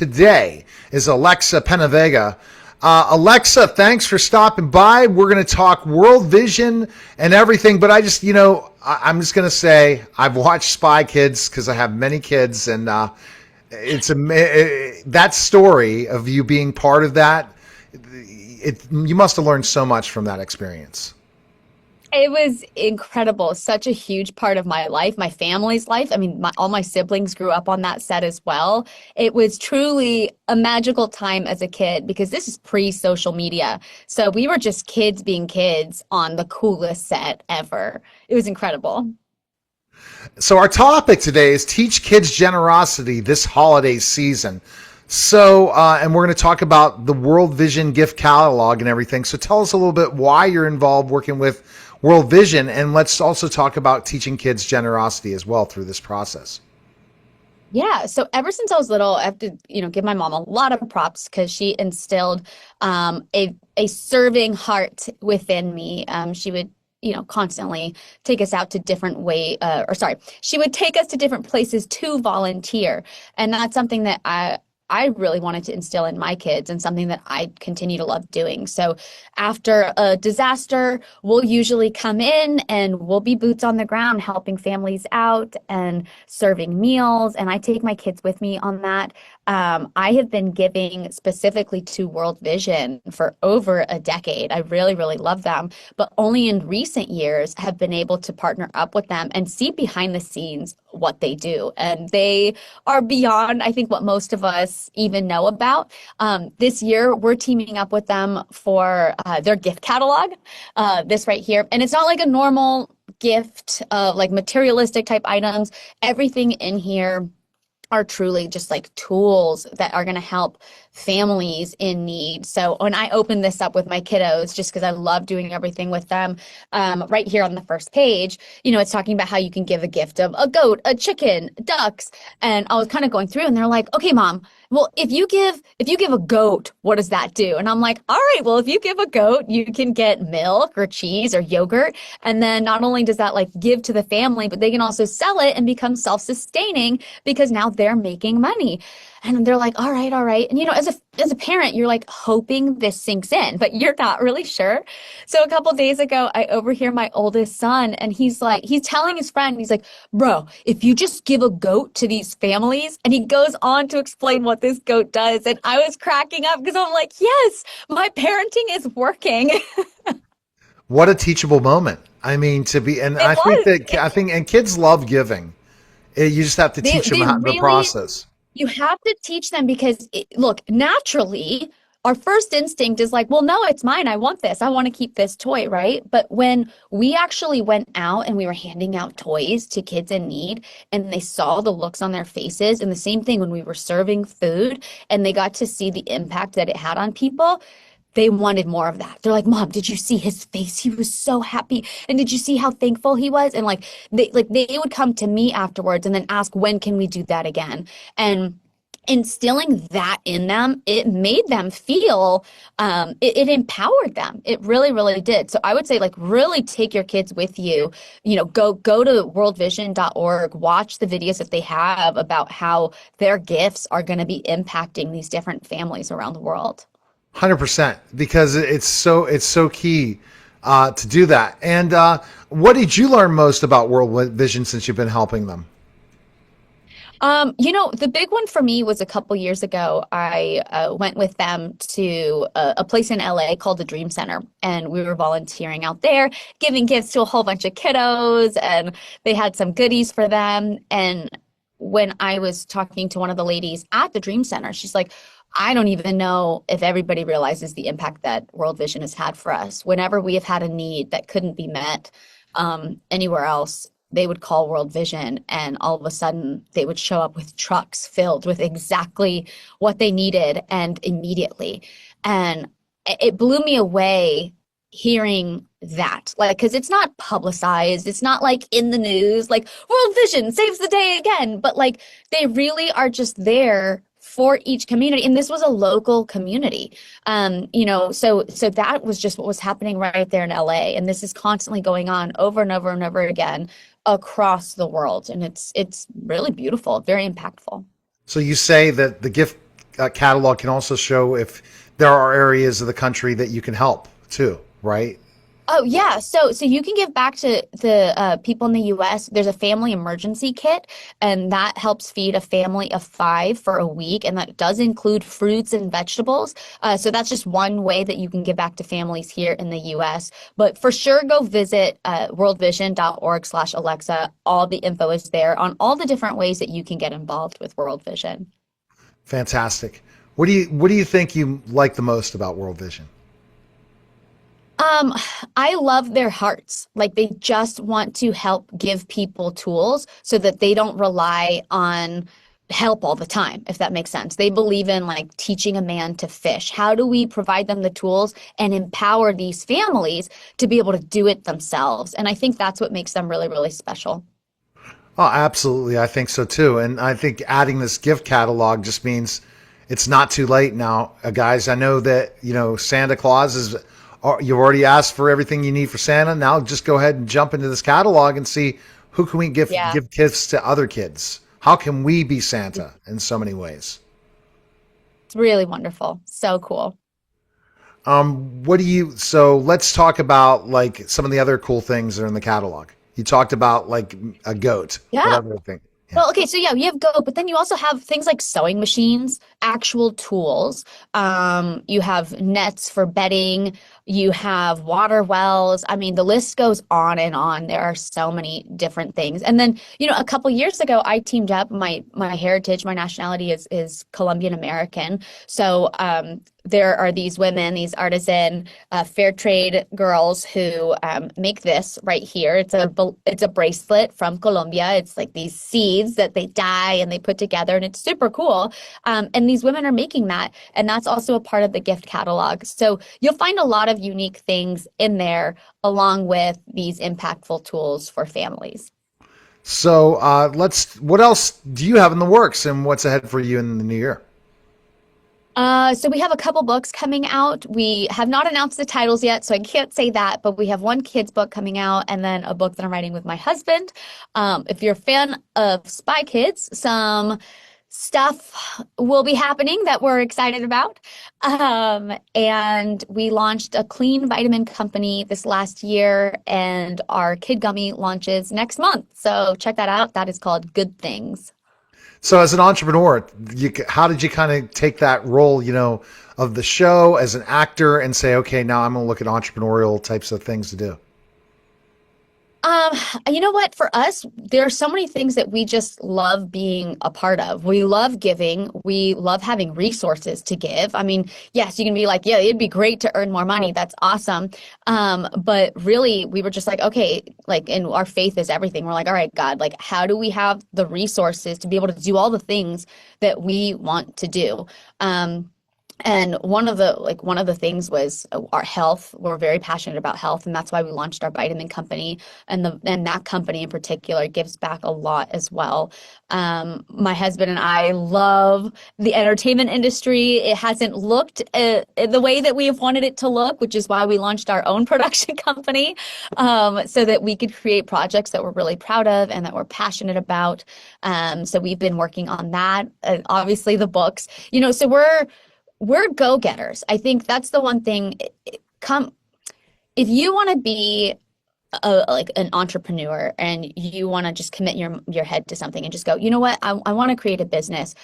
today is Alexa Penavega. Alexa, thanks for stopping by. We're going to talk World Vision and everything, but I'm just going to say I've watched Spy Kids because I have many kids, and that story of you being part of that, you must have learned so much from that experience. It was incredible. Such a huge part of my life, my family's life. I mean, all my siblings grew up on that set as well. It was truly a magical time as a kid because this is pre-social media. So we were just kids being kids on the coolest set ever. It was incredible. So our topic today is teach kids generosity this holiday season. So, and we're going to talk about the World Vision gift catalog and everything. So tell us a little bit why you're involved working with World Vision, and let's also talk about teaching kids generosity as well through this process. Yeah, so ever since I was little, I have to, give my mom a lot of props because she instilled a serving heart within me. She would constantly take us out to different she would take us to different places to volunteer. And that's something that I really wanted to instill in my kids and something that I continue to love doing. So after a disaster, we'll usually come in and we'll be boots on the ground helping families out and serving meals. And I take my kids with me on that. I have been giving specifically to World Vision for over a decade. I really, really love them, but only in recent years have been able to partner up with them and see behind the scenes what they do. And they are beyond, I think, what most of us even know about. This year, we're teaming up with them for their gift catalog, this right here. And it's not like a normal gift, like materialistic type items. Everything in here are truly just like tools that are going to help families in need. So when I open this up with my kiddos, just because I love doing everything with them, right here on the first page, it's talking about how you can give a gift of a goat, a chicken, ducks. And I was kind of going through and they're like, okay, mom, well, if you give a goat, what does that do? And I'm like, all right, well, if you give a goat, you can get milk or cheese or yogurt. And then not only does that like give to the family, but they can also sell it and become self-sustaining because now they're making money. And they're like, all right, all right. And as a parent, you're like hoping this sinks in, but you're not really sure. So a couple days ago, I overhear my oldest son and he's telling his friend, he's like, bro, if you just give a goat to these families, and he goes on to explain what this goat does. And I was cracking up because I'm like, yes, my parenting is working. What a teachable moment. I mean, and It was. and kids love giving. You just have to teach them They how the really process. You have to teach them because, look, naturally, our first instinct is like, well, no, it's mine. I want this. I want to keep this toy, right? But when we actually went out and we were handing out toys to kids in need and they saw the looks on their faces, and the same thing when we were serving food and they got to see the impact that it had on people, they wanted more of that. They're like, Mom, did you see his face? He was so happy. And did you see how thankful he was? And they would come to me afterwards and then ask, when can we do that again? And instilling that in them, it made them feel, it empowered them. It really, really did. So I would say like really take your kids with you, go to worldvision.org, watch the videos that they have about how their gifts are going to be impacting these different families around the world. 100%, because it's so key to do that. And what did you learn most about World Vision since you've been helping them? The big one for me was a couple years ago. I went with them to a place in LA called the Dream Center, and we were volunteering out there, giving gifts to a whole bunch of kiddos, and they had some goodies for them. And when I was talking to one of the ladies at the Dream Center, she's like, I don't even know if everybody realizes the impact that World Vision has had for us. Whenever we have had a need that couldn't be met anywhere else, they would call World Vision, and all of a sudden they would show up with trucks filled with exactly what they needed and immediately. And it blew me away hearing that, like, because it's not publicized, it's not like in the news like World Vision saves the day again, but like they really are just there for each community. And this was a local community. So that was just what was happening right there in LA. And this is constantly going on over and over and over again across the world. And it's really beautiful, very impactful. So you say that the gift catalog can also show if there are areas of the country that you can help too, right? Oh yeah, so you can give back to the people in the U.S. There's a family emergency kit, and that helps feed a family of five for a week, and that does include fruits and vegetables. So that's just one way that you can give back to families here in the U.S. But for sure, go visit worldvision.org/Alexa. All the info is there on all the different ways that you can get involved with World Vision. Fantastic. What do you think you like the most about World Vision? Um, I love their hearts. Like they just want to help give people tools so that they don't rely on help all the time, if that makes sense. They believe in like teaching a man to fish. How do we provide them the tools and empower these families to be able to do it themselves? And I think that's what makes them really, really special. Oh, absolutely. I think so too. And I think adding this gift catalog just means it's not too late now, guys. I know that, Santa Claus is, you've already asked for everything you need for Santa. Now just go ahead and jump into this catalog and see who can we Yeah, give gifts to other kids? How can we be Santa in so many ways? it's really wonderful. So cool. So let's talk about like some of the other cool things that are in the catalog. You talked about like a goat. What Yeah. other thing? Yeah. Well, okay, so yeah, you have Go, but then you also have things like sewing machines, actual tools. You have nets for bedding. You have water wells. I mean, the list goes on and on. There are so many different things. And then, a couple years ago, I teamed up. My heritage, my nationality is Colombian American. So there are these women, these artisan fair trade girls who make this right here. It's a bracelet from Colombia. It's like these seeds that they dye and they put together, and it's super cool. And these women are making that, and that's also a part of the gift catalog. So you'll find a lot of unique things in there, along with these impactful tools for families. So what else do you have in the works and what's ahead for you in the new year? So we have a couple books coming out. We have not announced the titles yet, so I can't say that, but we have one kids book coming out and then a book that I'm writing with my husband. If you're a fan of Spy Kids, some stuff will be happening that we're excited about. And we launched a clean vitamin company this last year, and our Kid Gummy launches next month. So check that out. That is called Good Things. So as an entrepreneur, how did you kind of take that role, of the show as an actor and say, okay, now I'm going to look at entrepreneurial types of things to do? Um, you know what? For us, there are so many things that we just love being a part of. We love giving. We love having resources to give. I mean, yes, you can be like, yeah, it'd be great to earn more money. That's awesome. But really, we were just like, okay, like, and our faith is everything. We're like, all right, God, like, how do we have the resources to be able to do all the things that we want to do? And one of the things was our health. We're very passionate about health, and that's why we launched our vitamin company. And that company in particular gives back a lot as well. My husband and I love the entertainment industry. It hasn't looked the way that we have wanted it to look, which is why we launched our own production company, so that we could create projects that we're really proud of and that we're passionate about. So we've been working on that. Obviously, the books. So we're go-getters. I think that's the one thing. Come, if you want to be like an entrepreneur and you want to just commit your head to something and just go, you know what, I want to create a business.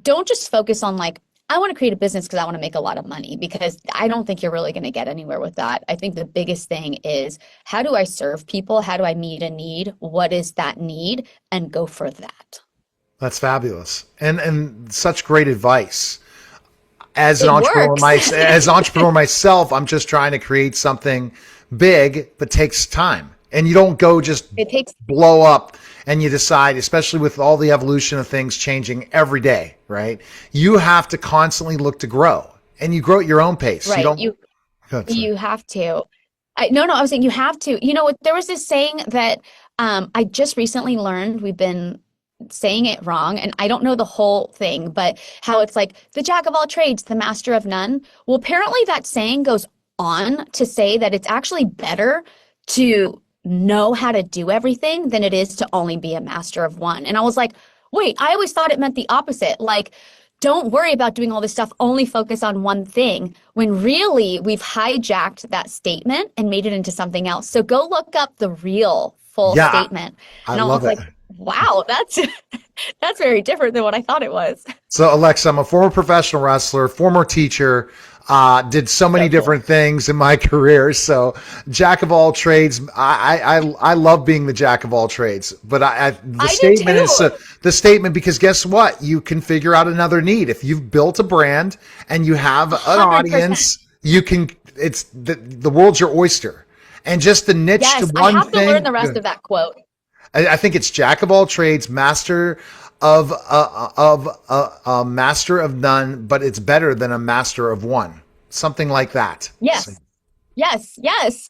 Don't just focus on like, I want to create a business because I want to make a lot of money, because I don't think you're really going to get anywhere with that. I think the biggest thing is, how do I serve people? How do I meet a need? What is that need? And go for that. That's fabulous. And such great advice. As an It entrepreneur, works. as an entrepreneur myself, I'm just trying to create something big, but takes time. And you don't go just It takes, blow up and you decide, especially with all the evolution of things changing every day, right? You have to constantly look to grow, and you grow at your own pace. You right. don't. Good, sorry. You have to. No, I was saying you have to. There was this saying that I just recently learned. We've been saying it wrong, and I don't know the whole thing, but how it's like the jack of all trades, the master of none. Well, apparently that saying goes on to say that it's actually better to know how to do everything than it is to only be a master of one. And I was like, wait, I always thought it meant the opposite. Like, don't worry about doing all this stuff, only focus on one thing, when really we've hijacked that statement and made it into something else. So go look up the real full Yeah, statement. I And I love was it. like, wow, that's that's very different than what I thought it was. So, Alexa, I'm a former professional wrestler, former teacher, did so many So cool. different things in my career. So, jack of all trades. I love being the jack of all trades. But the I do statement is too. the statement because guess what? You can figure out another need. If you've built a brand and you have an 100%. audience, you can. It's the world's your oyster, and just the niche to Yes, I one have to learn thing. the rest of that quote. I think it's jack of all trades, master of a master of none, but it's better than a master of one. Something like that. So, Yes, yes, yes.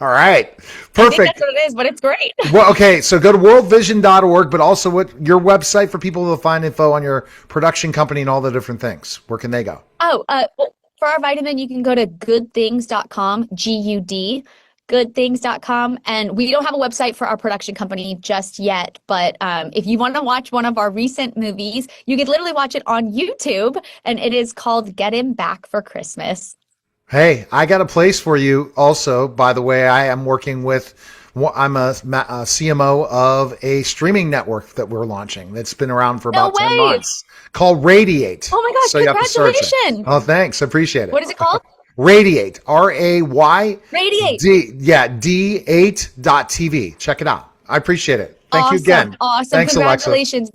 all right. I think Perfect. that's what it is, but it's great. Well, okay, so go to worldvision.org, but also what your website for people to find info on your production company and all the different things. Where can they go? Oh, well, for our vitamin, you can go to goodthings.com, G-U-D, goodthings.com. And we don't have a website for our production company just yet. But if you want to watch one of our recent movies, you can literally watch it on YouTube. And it is called Get Him Back for Christmas. Hey, I got a place for you also. By the way, I am working with, I'm a CMO of a streaming network that we're launching that's been around for No about 10 way. months called Radiate. Oh my gosh, So you have to search it. congratulations. Oh, thanks. I appreciate it. What is it called? Radiate, RAYD, Radiate. yeah, D8.TV. Check it out. I appreciate it. Thank you Awesome. again. Awesome. Thanks, Alexa. Congratulations.